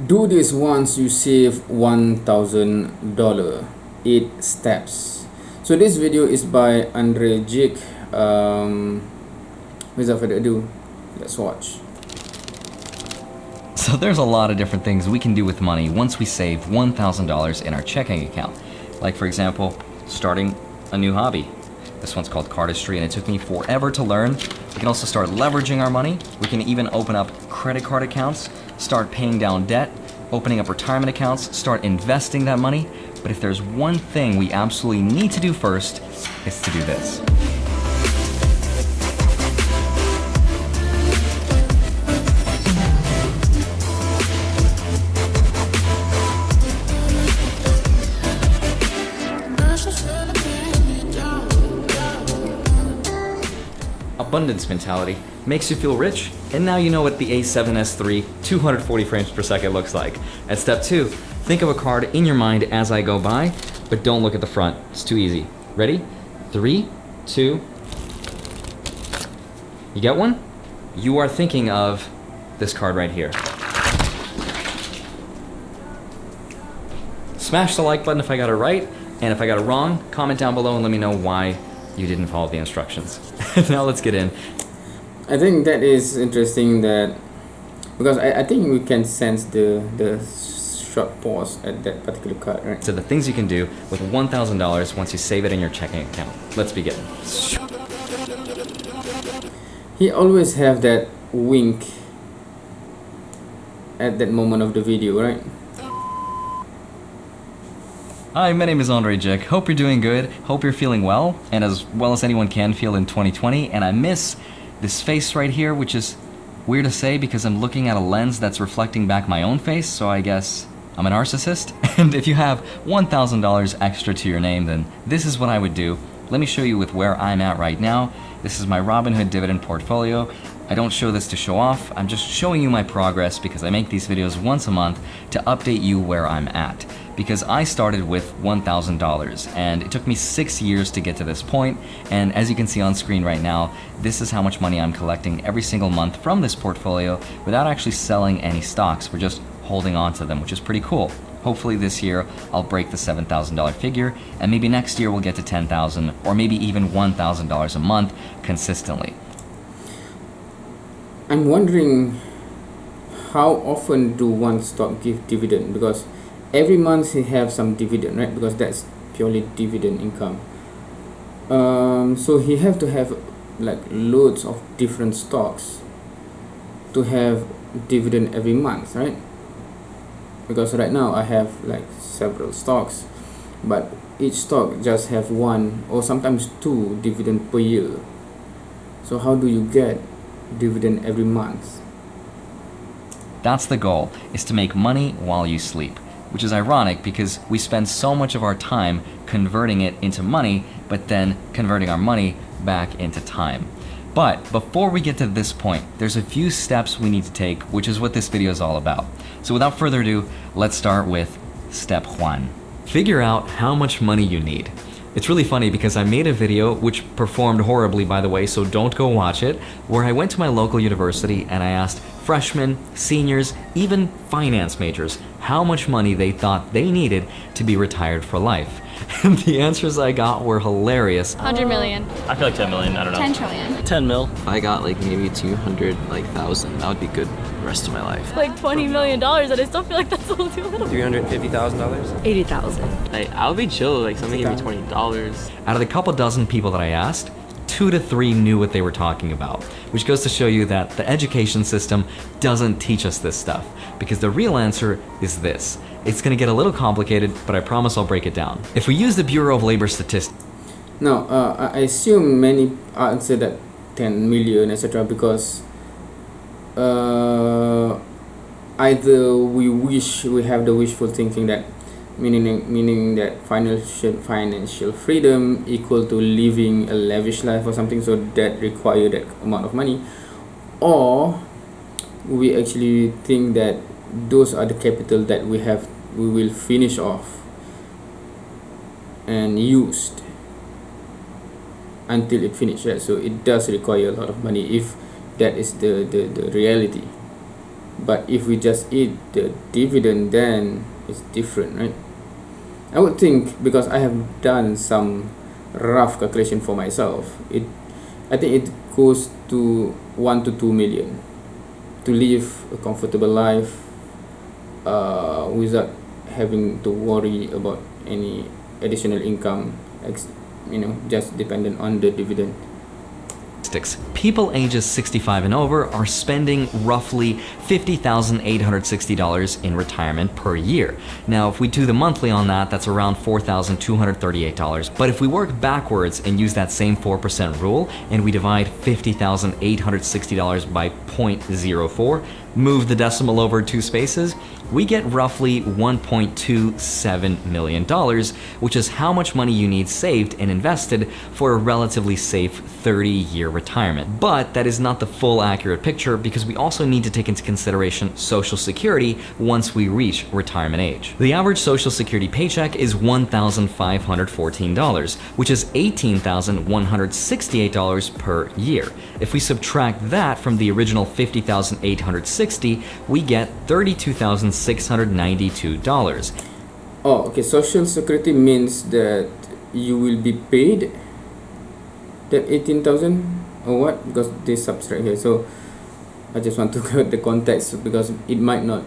Do this once you save $1,000. 8 steps. So this video is by Andrei Jikh. Without further ado, let's watch. So there's a lot of different things we can do with money once we save $1,000 in our checking account. Like, for example, starting a new hobby. This one's called cardistry, and it took me forever to learn. We can also start leveraging our money. We can even open up credit card accounts, start paying down debt, opening up retirement accounts, start investing that money. But if there's one thing we absolutely need to do first, it's to do this. Abundance mentality makes you feel rich, and now you know what the A7S III 240 frames per second looks like. At step 2, think of a card in your mind as I go by, but don't look at the front. It's too easy. Ready? 3, 2. You get one? You are thinking of this card right here. Smash the like button if I got it right, and if I got it wrong, comment down below and let me know why you didn't follow the instructions. Now let's get in. I think that is interesting, that because I think we can sense the short pause at that particular card, right? So the things you can do with $1,000 once you save it in your checking account. Let's begin. He always have that wink at that moment of the video, right? Hi, my name is Andrei Jikh. Hope you're doing good. Hope you're feeling well, and as well as anyone can feel in 2020. And I miss this face right here, which is weird to say because I'm looking at a lens that's reflecting back my own face, so I guess I'm a narcissist. And if you have $1,000 extra to your name, then this is what I would do. Let me show you with where I'm at right now. This is my Robinhood dividend portfolio. I don't show this to show off. I'm just showing you my progress because I make these videos once a month to update you where I'm at. Because I started with $1,000 and it took me 6 years to get to this point. And as you can see on screen right now, this is how much money I'm collecting every single month from this portfolio without actually selling any stocks. We're just holding on to them, which is pretty cool. Hopefully this year I'll break the $7,000 figure, and maybe next year we'll get to $10,000 or maybe even $1,000 a month consistently. I'm wondering, how often do one stock give dividend? Because every month he have some dividend, right? Because that's purely dividend income. So he have to have like loads of different stocks to have dividend every month, right? Because right now I have like several stocks, but each stock just have 1 or sometimes 2 dividend per year. So how do you get dividend every month? That's the goal, is to make money while you sleep. Which is ironic because we spend so much of our time converting it into money, but then converting our money back into time. But before we get to this point, there's a few steps we need to take, which is what this video is all about. So without further ado, let's start with step 1. Figure out how much money you need. It's really funny because I made a video, which performed horribly by the way, so don't go watch it, where I went to my local university and I asked freshmen, seniors, even finance majors how much money they thought they needed to be retired for life. And the answers I got were hilarious. 100 million. I feel like 10 million, I don't know. 10 trillion. 10 mil. If I got like maybe 200,000, that would be good the rest of my life. Like $20 million, and I still feel like that's a little too little. $350,000? 80,000. Like, I would be chill, like something give me $20. Out of the couple dozen people that I asked, 2 to 3 knew what they were talking about, which goes to show you that the education system doesn't teach us this stuff, because the real answer is this. It's gonna get a little complicated, but I promise I'll break it down. If we use the Bureau of Labor Statistics. Now, I assume many answer that 10 million, etc. because either we have the wishful thinking that meaning that financial freedom equal to living a lavish life or something, so that require that amount of money, or we actually think that those are the capital that we will finish off and used until it finishes. So it does require a lot of money if that is the reality. But if we just eat the dividend, then it's different, right? I would think, because I have done some rough calculation for myself, I think it goes to 1 to 2 million to live a comfortable life without having to worry about any additional income, just dependent on the dividend. People ages 65 and over are spending roughly $50,860 in retirement per year. Now, if we do the monthly on that, that's around $4,238. But if we work backwards and use that same 4% rule and we divide $50,860 by 0.04, move the decimal over 2 spaces, we get roughly $1.27 million, which is how much money you need saved and invested for a relatively safe 30-year retirement. But that is not the full accurate picture, because we also need to take into consideration Social Security once we reach retirement age. The average Social Security paycheck is $1,514, which is $18,168 per year. If we subtract that from the original $50,860, we get $32,692. Oh, okay. Social Security means that you will be paid that 18,000 or what? Because they subtract here. So I just want to get the context, because it might not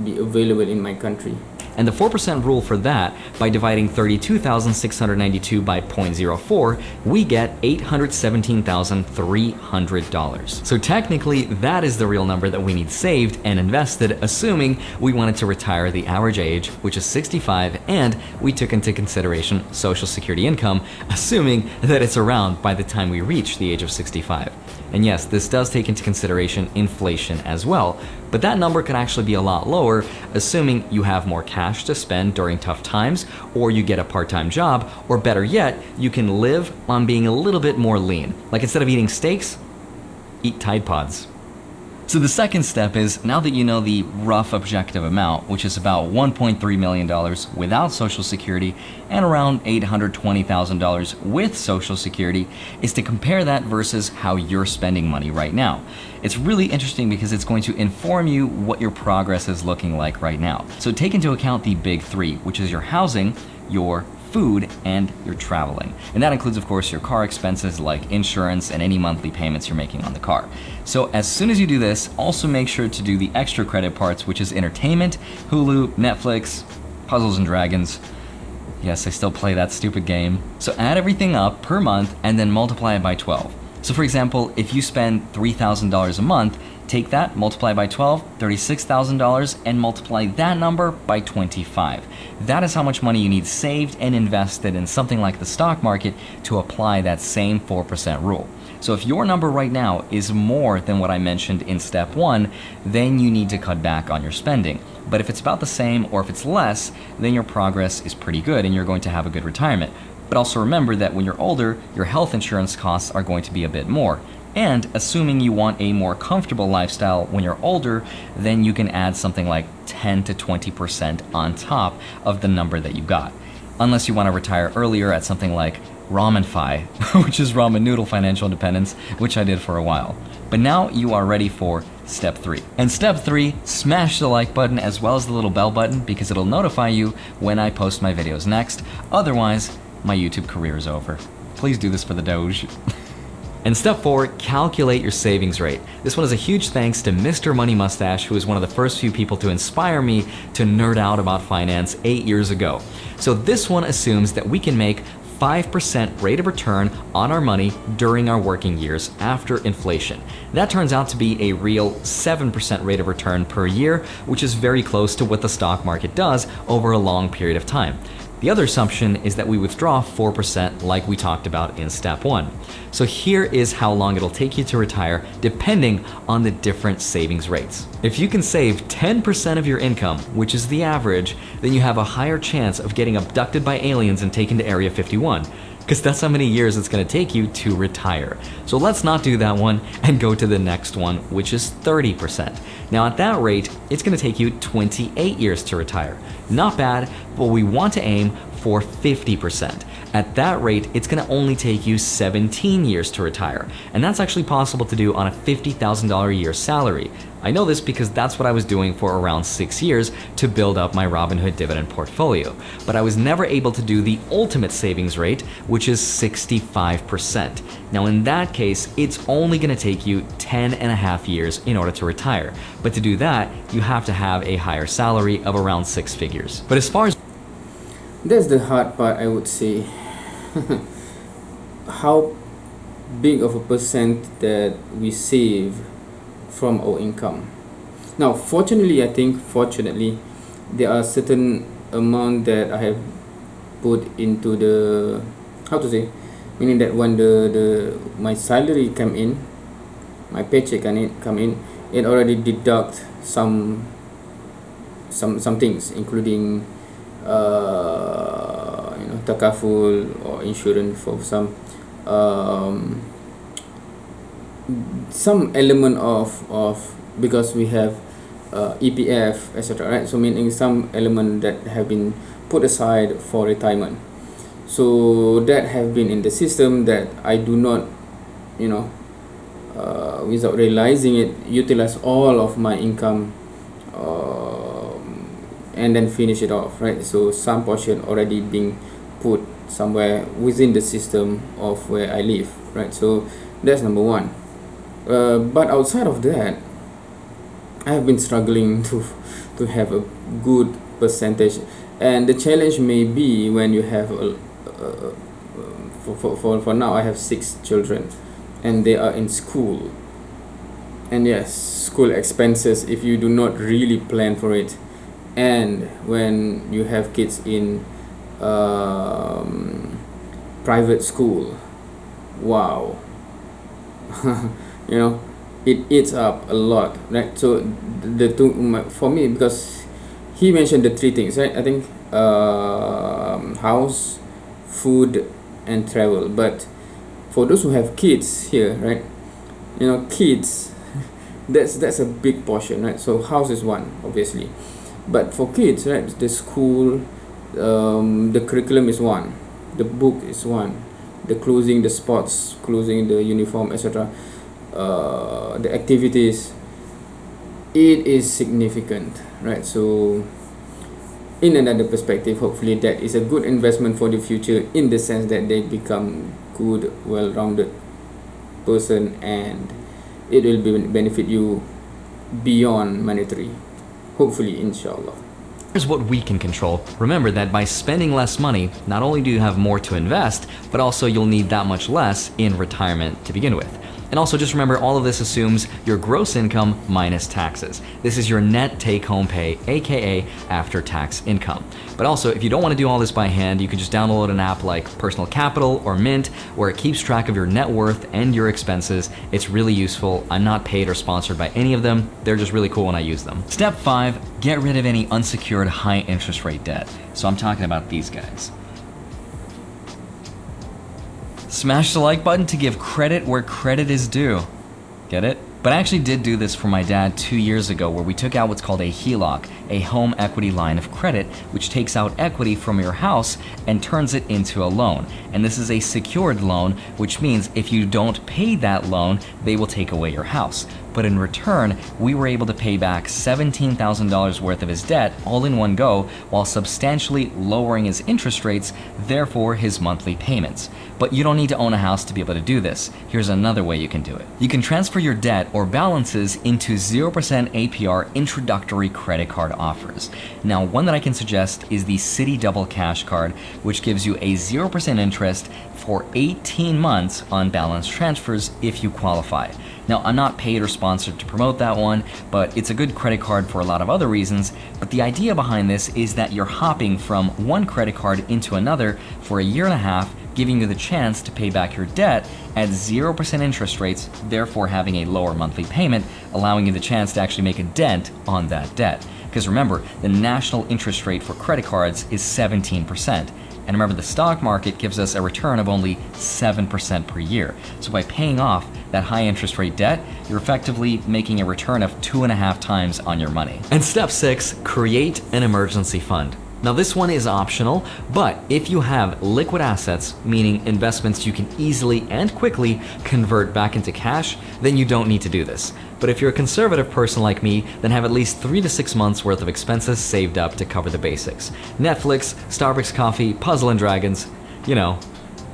be available in my country. And the 4% rule for that, by dividing 32,692 by 0.04, we get $817,300. So technically, that is the real number that we need saved and invested, assuming we wanted to retire the average age, which is 65, and we took into consideration Social Security income, assuming that it's around by the time we reach the age of 65. And yes, this does take into consideration inflation as well, but that number could actually be a lot lower, assuming you have more cash to spend during tough times, or you get a part-time job, or better yet, you can live on being a little bit more lean. Like, instead of eating steaks, eat Tide Pods. So the second step is, now that you know the rough objective amount, which is about $1.3 million without Social Security and around $820,000 with Social Security, is to compare that versus how you're spending money right now. It's really interesting because it's going to inform you what your progress is looking like right now. So take into account the big three, which is your housing, your food, and your traveling. And that includes, of course, your car expenses like insurance and any monthly payments you're making on the car. So as soon as you do this, also make sure to do the extra credit parts, which is entertainment, Hulu, Netflix, Puzzles and Dragons. Yes, I still play that stupid game. So add everything up per month and then multiply it by 12. So for example, if you spend $3,000 a month, take that, multiply by 12, $36,000, and multiply that number by 25. That is how much money you need saved and invested in something like the stock market to apply that same 4% rule. So if your number right now is more than what I mentioned in step 1, then you need to cut back on your spending. But if it's about the same, or if it's less, then your progress is pretty good and you're going to have a good retirement. But also remember that when you're older, your health insurance costs are going to be a bit more. And assuming you want a more comfortable lifestyle when you're older, then you can add something like 10 to 20% on top of the number that you got. Unless you want to retire earlier at something like Ramen-Fi, which is ramen noodle financial independence, which I did for a while. But now you are ready for step 3. And step 3, smash the like button as well as the little bell button, because it'll notify you when I post my videos next. Otherwise, my YouTube career is over. Please do this for the Doge. And step 4, calculate your savings rate. This one is a huge thanks to Mr. Money Mustache, who was one of the first few people to inspire me to nerd out about finance 8 years ago. So this one assumes that we can make 5% rate of return on our money during our working years after inflation. That turns out to be a real 7% rate of return per year, which is very close to what the stock market does over a long period of time. The other assumption is that we withdraw 4% like we talked about in step 1. So here is how long it'll take you to retire depending on the different savings rates. If you can save 10% of your income, which is the average, then you have a higher chance of getting abducted by aliens and taken to Area 51. Because that's how many years it's going to take you to retire. So let's not do that one and go to the next one, which is 30%. Now at that rate, it's going to take you 28 years to retire. Not bad, but we want to aim for 50%. At that rate, it's going to only take you 17 years to retire. And that's actually possible to do on a $50,000 a year salary. I know this because that's what I was doing for around 6 years to build up my Robinhood dividend portfolio. But I was never able to do the ultimate savings rate, which is 65%. Now in that case, it's only going to take you 10 and a half years in order to retire. But to do that, you have to have a higher salary of around 6 figures. But as far as That's the hard part, I would say. How big of a percent that we save from our income. Now, fortunately, there are certain amount that I have put into the, meaning that when my salary come in, my paycheck come in, it already deduct some things, including takaful or insurance for some element of because we have EPF, etc., right? So meaning some element that have been put aside for retirement. So that have been in the system that I do not, without realizing it, utilize all of my income and then finish it off, right? So some portion already being put somewhere within the system of where I live, right? So that's number one. But outside of that, I have been struggling to have a good percentage, and the challenge may be when you have for now I have 6 children, and they are in school, and yes, school expenses, if you do not really plan for it, and when you have kids in private school, wow. It eats up a lot, right? So the two for me, because he mentioned the 3 things, right? I think house, food, and travel. But for those who have kids here, right? Kids, that's a big portion, right? So house is one, obviously, but for kids, right, the school, the curriculum is one, the book is one, the clothing, the sports clothing, the uniform, etc., the activities, it is significant, right? So in another perspective, hopefully that is a good investment for the future, in the sense that they become good, well-rounded person, and it will benefit you beyond monetary, hopefully, inshallah. Here's what we can control. Remember that by spending less money, not only do you have more to invest, but also you'll need that much less in retirement to begin with. And also just remember, all of this assumes your gross income minus taxes. This is your net take-home pay, aka after-tax income. But also, if you don't want to do all this by hand, you can just download an app like Personal Capital or Mint, where it keeps track of your net worth and your expenses. It's really useful. I'm not paid or sponsored by any of them. They're just really cool when I use them. Step 5, get rid of any unsecured high interest rate debt. So I'm talking about these guys. Smash the like button to give credit where credit is due. Get it? But I actually did do this for my dad 2 years ago, where we took out what's called a HELOC, a home equity line of credit, which takes out equity from your house and turns it into a loan. And this is a secured loan, which means if you don't pay that loan, they will take away your house. But in return, we were able to pay back $17,000 worth of his debt all in one go, while substantially lowering his interest rates, therefore his monthly payments. But you don't need to own a house to be able to do this. Here's another way you can do it. You can transfer your debt or balances into 0% APR introductory credit card offers. Now, one that I can suggest is the Citi Double Cash Card, which gives you a 0% interest for 18 months on balance transfers if you qualify. Now, I'm not paid or sponsored to promote that one, but it's a good credit card for a lot of other reasons. But the idea behind this is that you're hopping from one credit card into another for a year and a half, giving you the chance to pay back your debt at 0% interest rates, therefore having a lower monthly payment, allowing you the chance to actually make a dent on that debt. Because remember, the national interest rate for credit cards is 17%. And remember, the stock market gives us a return of only 7% per year. So by paying off that high interest rate debt, you're effectively making a return of 2.5 times on your money. And step 6, create an emergency fund. Now this one is optional, but if you have liquid assets, meaning investments you can easily and quickly convert back into cash, then you don't need to do this. But if you're a conservative person like me, then have at least 3 to 6 months worth of expenses saved up to cover the basics. Netflix, Starbucks coffee, Puzzle and Dragons, you know,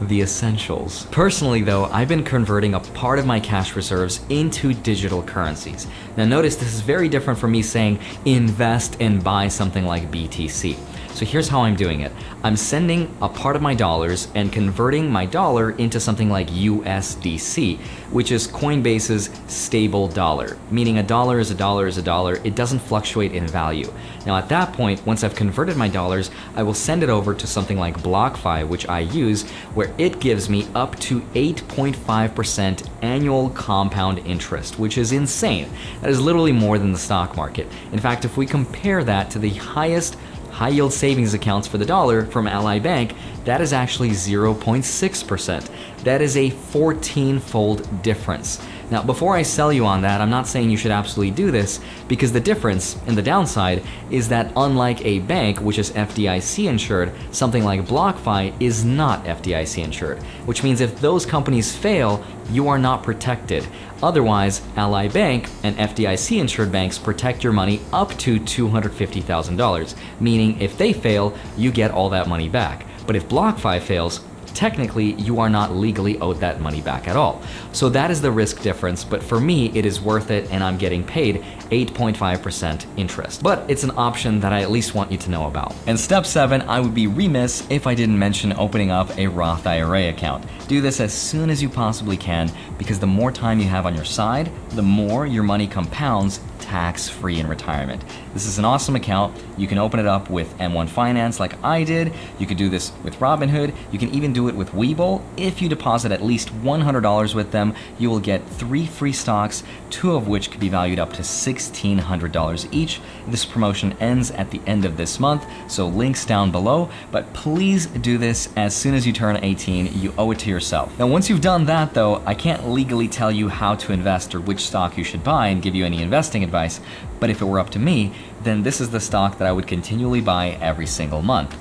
the essentials. Personally though, I've been converting a part of my cash reserves into digital currencies. Now notice this is very different from me saying invest and buy something like BTC. So here's how I'm doing it. I'm sending a part of my dollars and converting my dollar into something like USDC, which is Coinbase's stable dollar, meaning a dollar is a dollar is a dollar. It doesn't fluctuate in value. Now at that point, once I've converted my dollars, I will send it over to something like BlockFi, which I use, where it gives me up to 8.5% annual compound interest, which is insane. That is literally more than the stock market. In fact, if we compare that to the highest high-yield savings accounts for the dollar from Ally Bank, that is actually 0.6%. That is a 14-fold difference. Now, before I sell you on that, I'm not saying you should absolutely do this, because the difference and the downside is that unlike a bank, which is FDIC insured, something like BlockFi is not FDIC insured, which means if those companies fail, you are not protected. Otherwise, Ally Bank and FDIC insured banks protect your money up to $250,000, meaning if they fail, you get all that money back. But if BlockFi fails, technically you are not legally owed that money back at all. So that is the risk difference, but for me it is worth it and I'm getting paid 8.5% interest. But it's an option that I at least want you to know about. And step 7, I would be remiss if I didn't mention opening up a Roth IRA account. Do this as soon as you possibly can, because the more time you have on your side, the more your money compounds tax-free in retirement. This is an awesome account. You can open it up with M1 Finance like I did. You could do this with Robinhood. You can even do it with Webull. If you deposit at least $100 with them, you will get 3 free stocks, 2 of which could be valued up to $1,600 each. This promotion ends at the end of this month, so links down below, but please do this as soon as you turn 18. You owe it to yourself. Now, once you've done that though, I can't legally tell you how to invest or which stock you should buy and give you any investing advice, but if it were up to me, then this is the stock that I would continually buy every single month.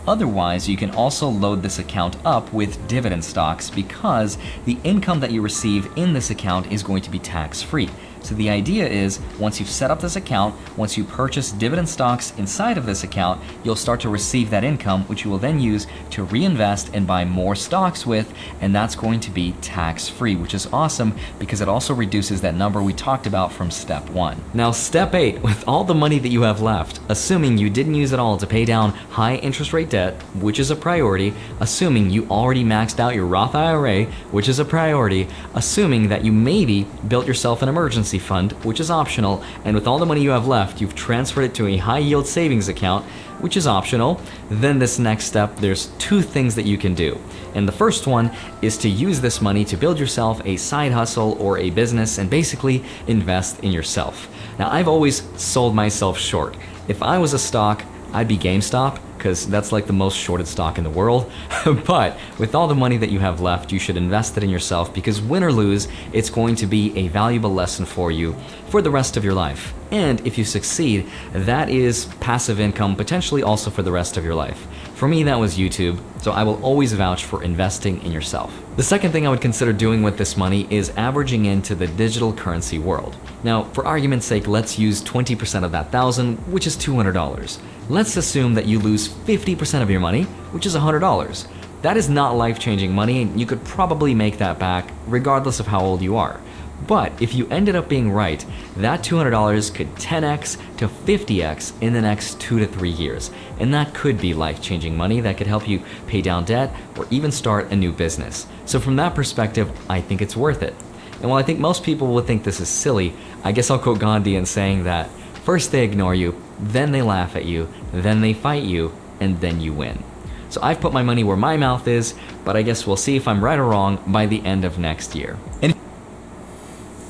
Otherwise, you can also load this account up with dividend stocks, because the income that you receive in this account is going to be tax-free. So the idea is, once you've set up this account, once you purchase dividend stocks inside of this account, you'll start to receive that income, which you will then use to reinvest and buy more stocks with, and that's going to be tax-free, which is awesome because it also reduces that number we talked about from step 1. Now, step 8, with all the money that you have left, assuming you didn't use it all to pay down high interest rate debt, which is a priority, assuming you already maxed out your Roth IRA, which is a priority, assuming that you maybe built yourself an emergency fund, which is optional, and with all the money you have left, you've transferred it to a high yield savings account, which is optional, then this next step, there's 2 things that you can do. And the first one is to use this money to build yourself a side hustle or a business and basically invest in yourself. Now, I've always sold myself short. If I was a stock, I'd be GameStop, because that's like the most shorted stock in the world. But with all the money that you have left, you should invest it in yourself, because win or lose, it's going to be a valuable lesson for you for the rest of your life. And if you succeed, that is passive income, potentially also for the rest of your life. For me, that was YouTube, so I will always vouch for investing in yourself. The second thing I would consider doing with this money is averaging into the digital currency world. Now, for argument's sake, let's use 20% of that 1,000, which is $200. Let's assume that you lose 50% of your money, which is $100. That is not life-changing money, and you could probably make that back regardless of how old you are. But if you ended up being right, that $200 could 10x to 50x in the next 2 to 3 years. And that could be life-changing money that could help you pay down debt or even start a new business. So from that perspective, I think it's worth it. And while I think most people would think this is silly, I guess I'll quote Gandhi in saying that first they ignore you, then they laugh at you, then they fight you, and then you win. So I've put my money where my mouth is, but I guess we'll see if I'm right or wrong by the end of next year.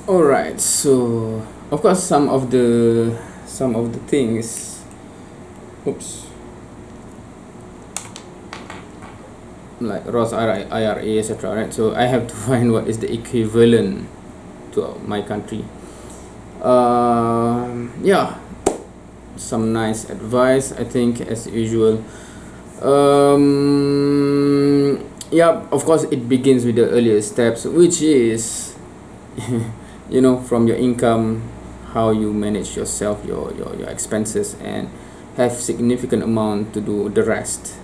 Alright, so of course some of the things, like Roth IRA, etc. Right? So I have to find what is the equivalent to my country. Yeah, some nice advice, I think, as usual. Yeah, of course it begins with the earlier steps, which is from your income, how you manage yourself, your expenses, and have significant amount to do the rest.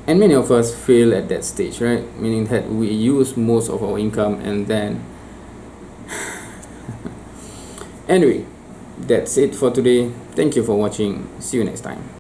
And many of us fail at that stage, right? Meaning that we use most of our income and then anyway, that's it for today. Thank you for watching. See you next time.